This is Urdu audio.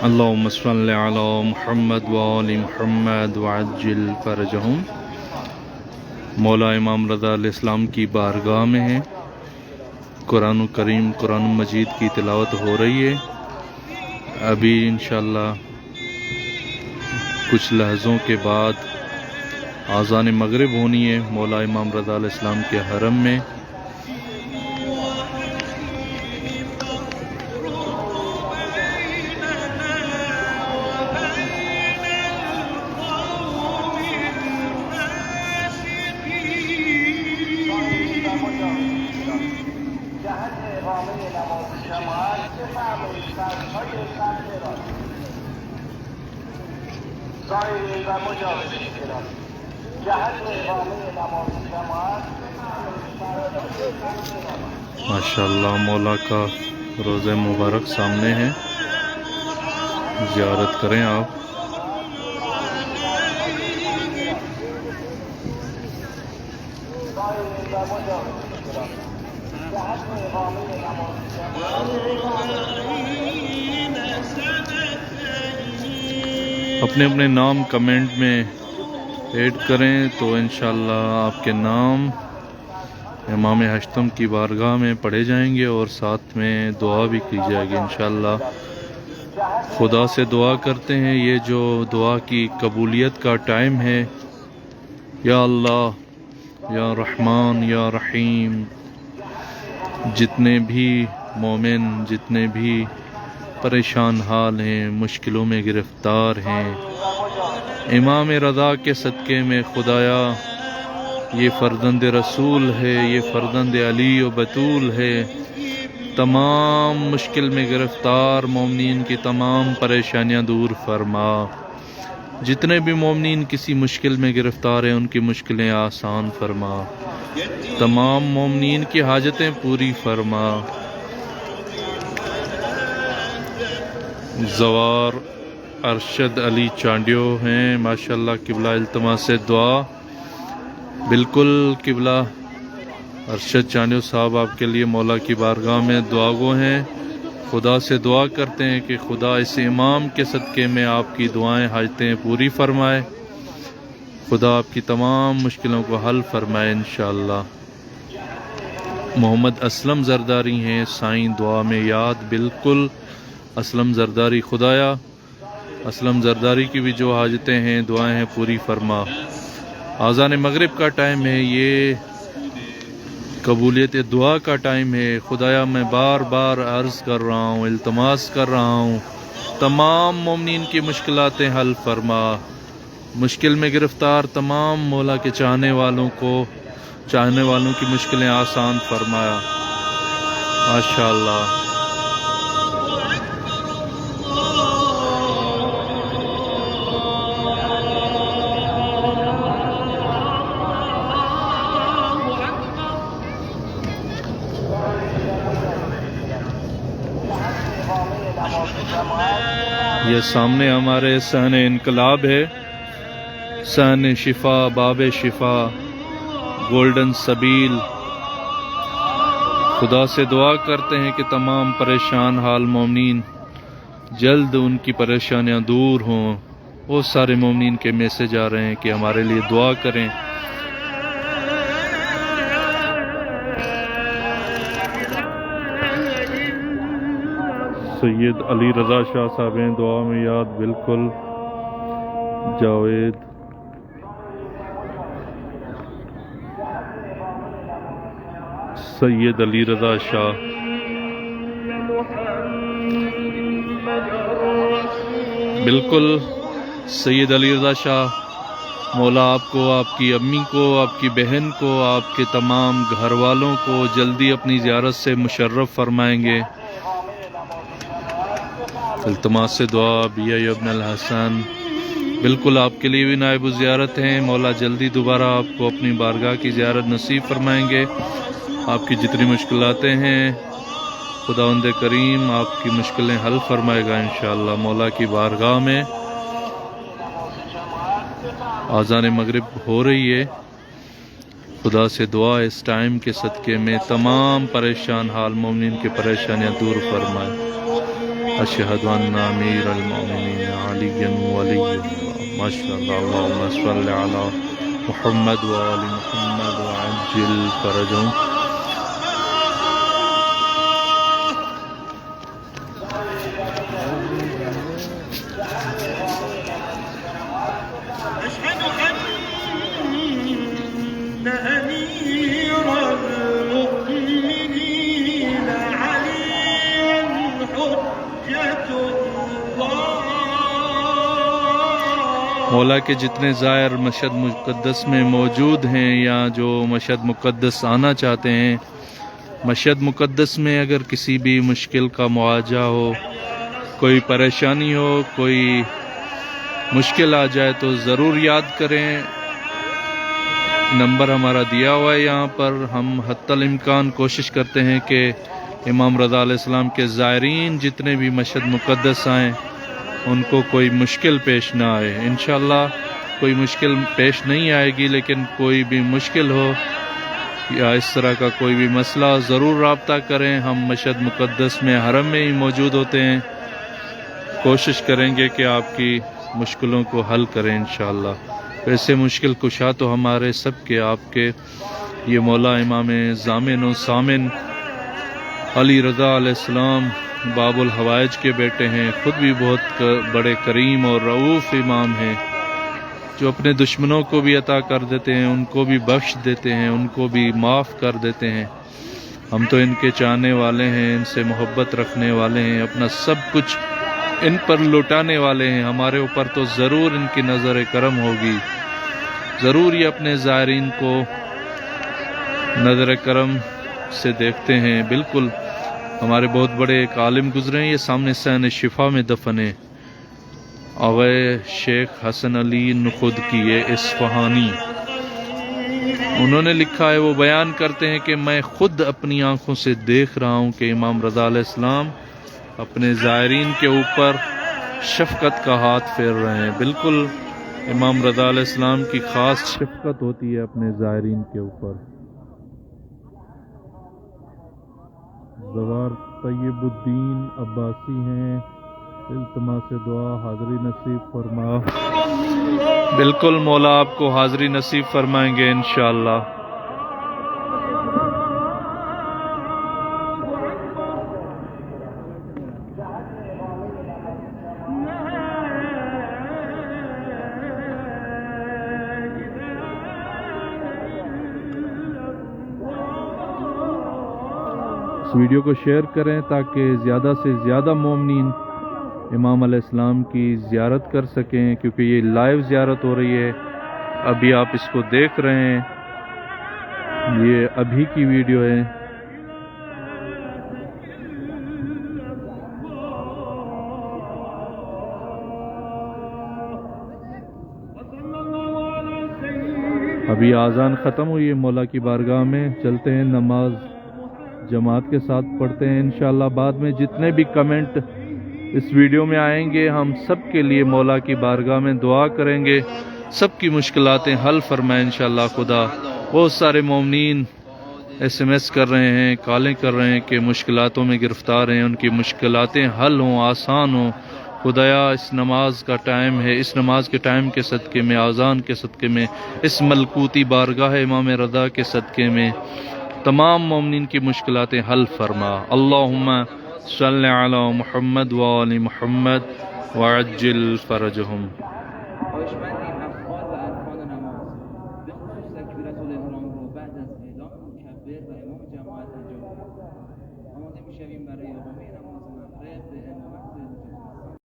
اللہم صلی علی محمد وآل محمد وعجل فرجہم۔ مولا امام رضا علیہ السلام کی بارگاہ میں ہیں، قرآن کریم قرآن مجید کی تلاوت ہو رہی ہے۔ ابھی انشاءاللہ کچھ لحظوں کے بعد اذان مغرب ہونی ہے مولا امام رضا علیہ السلام کے حرم میں۔ ماشاءاللہ مولا کا روضہ مبارک سامنے ہے، زیارت کریں آپ۔ اپنے اپنے نام کمنٹ میں ایڈ کریں تو انشاءاللہ آپ کے نام امام ہشتم کی بارگاہ میں پڑھے جائیں گے اور ساتھ میں دعا بھی کی جائے گی انشاءاللہ۔ خدا سے دعا کرتے ہیں، یہ جو دعا کی قبولیت کا ٹائم ہے، یا اللہ یا رحمان یا رحیم، جتنے بھی مومن جتنے بھی پریشان حال ہیں، مشکلوں میں گرفتار ہیں، امام رضا کے صدقے میں خدایا یہ فرزند رسول ہے، یہ فرزند علی و بطول ہے، تمام مشکل میں گرفتار مومنین کی تمام پریشانیاں دور فرما۔ جتنے بھی مومنین کسی مشکل میں گرفتار ہیں ان کی مشکلیں آسان فرما، تمام مومنین کی حاجتیں پوری فرما۔ زوار ارشد علی چانڈیو ہیں، ماشاءاللہ قبلہ التماس سے دعا۔ بالکل قبلہ ارشد چانڈیو صاحب آپ کے لیے مولا کی بارگاہ میں دعا گو ہیں۔ خدا سے دعا کرتے ہیں کہ خدا اس امام کے صدقے میں آپ کی دعائیں حاجتیں پوری فرمائے، خدا آپ کی تمام مشکلوں کو حل فرمائے انشاءاللہ۔ محمد اسلم زرداری ہیں، سائیں دعا میں یاد۔ بالکل اسلم زرداری، خدایا اسلم زرداری کی بھی جو حاجتیں ہیں دعائیں ہیں پوری فرما۔ اذان مغرب کا ٹائم ہے، یہ قبولیت دعا کا ٹائم ہے۔ خدایا میں بار بار عرض کر رہا ہوں، التماس کر رہا ہوں، تمام مومنین کی مشکلاتیں حل فرما۔ مشکل میں گرفتار تمام مولا کے چاہنے والوں کی مشکلیں آسان فرمایا ماشاءاللہ۔ یہ سامنے ہمارے صحن انقلاب ہے، صحن شفا، باب شفا، گولڈن سبیل۔ خدا سے دعا کرتے ہیں کہ تمام پریشان حال مومنین جلد ان کی پریشانیاں دور ہوں۔ بہت سارے مومنین کے میسج آ رہے ہیں کہ ہمارے لیے دعا کریں۔ سید علی رضا شاہ صاحب ہیں دعا میں یاد۔ بالکل جاوید سید علی رضا شاہ، بالکل سید علی رضا شاہ، مولا آپ کو، آپ کی امی کو، آپ کی بہن کو، آپ کے تمام گھر والوں کو جلدی اپنی زیارت سے مشرف فرمائیں گے۔ التماس سے دعا بی آئی ابن الحسن، بالکل آپ کے لیے بھی نائب الزیارت ہیں، مولا جلدی دوبارہ آپ کو اپنی بارگاہ کی زیارت نصیب فرمائیں گے۔ آپ کی جتنی مشکلاتیں ہیں خداوند کریم آپ کی مشکلیں حل فرمائے گا انشاءاللہ مولا کی بارگاہ میں۔ آذان مغرب ہو رہی ہے، خدا سے دعا اس ٹائم کے صدقے میں تمام پریشان حال مومنین کی پریشانیاں دور فرمائے۔ اشہد ان امیر المومنین علی ولی اللہ، ماشاءاللہ، اللہم صل علی محمد و آل محمد وعجل فرجہم۔ مولا کے جتنے زائر مشہد مقدس میں موجود ہیں یا جو مشہد مقدس آنا چاہتے ہیں، مشہد مقدس میں اگر کسی بھی مشکل کا معاوضہ ہو، کوئی پریشانی ہو، کوئی مشکل آ جائے تو ضرور یاد کریں، نمبر ہمارا دیا ہوا ہے یہاں پر۔ ہم حتی الامکان کوشش کرتے ہیں کہ امام رضا علیہ السلام کے زائرین جتنے بھی مشہد مقدس آئیں ان کو کوئی مشکل پیش نہ آئے۔ انشاءاللہ کوئی مشکل پیش نہیں آئے گی، لیکن کوئی بھی مشکل ہو یا اس طرح کا کوئی بھی مسئلہ ضرور رابطہ کریں۔ ہم مشہد مقدس میں حرم میں ہی موجود ہوتے ہیں، کوشش کریں گے کہ آپ کی مشکلوں کو حل کریں انشاءاللہ۔ ویسے مشکل کشا تو ہمارے سب کے آپ کے یہ مولا امام ضامن و سامن علی رضا علیہ السلام باب الحوائج کے بیٹے ہیں، خود بھی بہت بڑے کریم اور رؤوف امام ہیں، جو اپنے دشمنوں کو بھی عطا کر دیتے ہیں، ان کو بھی بخش دیتے ہیں، ان کو بھی معاف کر دیتے ہیں۔ ہم تو ان کے چاہنے والے ہیں، ان سے محبت رکھنے والے ہیں، اپنا سب کچھ ان پر لوٹانے والے ہیں۔ ہمارے اوپر تو ضرور ان کی نظر کرم ہوگی، ضرور یہ اپنے زائرین کو نظر کرم سے دیکھتے ہیں۔ بالکل ہمارے بہت بڑے ایک عالم گزرے ہیں، یہ سامنے سین شفا میں دفن ہے، آغا شیخ حسن علی نخودکی اصفہانی۔ انہوں نے لکھا ہے، وہ بیان کرتے ہیں کہ میں خود اپنی آنکھوں سے دیکھ رہا ہوں کہ امام رضا علیہ السلام اپنے زائرین کے اوپر شفقت کا ہاتھ پھیر رہے ہیں۔ بالکل امام رضا علیہ السلام کی خاص شفقت ہوتی ہے اپنے زائرین کے اوپر۔ زوار طیب الدین عباسی ہیں، التماس دعا حاضری نصیب فرما۔ بالکل مولا آپ کو حاضری نصیب فرمائیں گے انشاءاللہ۔ اس ویڈیو کو شیئر کریں تاکہ زیادہ سے زیادہ مومنین امام علیہ السلام کی زیارت کر سکیں، کیونکہ یہ لائیو زیارت ہو رہی ہے، ابھی آپ اس کو دیکھ رہے ہیں، یہ ابھی کی ویڈیو ہے۔ ابھی آذان ختم ہوئی ہے مولا کی بارگاہ میں، چلتے ہیں نماز جماعت کے ساتھ پڑھتے ہیں انشاءاللہ۔ بعد میں جتنے بھی کمنٹ اس ویڈیو میں آئیں گے ہم سب کے لیے مولا کی بارگاہ میں دعا کریں گے، سب کی مشکلاتیں حل فرمائے انشاءاللہ خدا۔ بہت سارے مومنین ایس ایم ایس کر رہے ہیں، کالیں کر رہے ہیں کہ مشکلاتوں میں گرفتار ہیں، ان کی مشکلاتیں حل ہوں، آسان ہوں۔ خدایا اس نماز کا ٹائم ہے، اس نماز کے ٹائم کے صدقے میں، آذان کے صدقے میں، اس ملکوتی بارگاہ امام رضا کے صدقے میں تمام مومنین کی مشکلاتیں حل فرما۔ اللہم صلی علی محمد وآل محمد وعجل فرجہم۔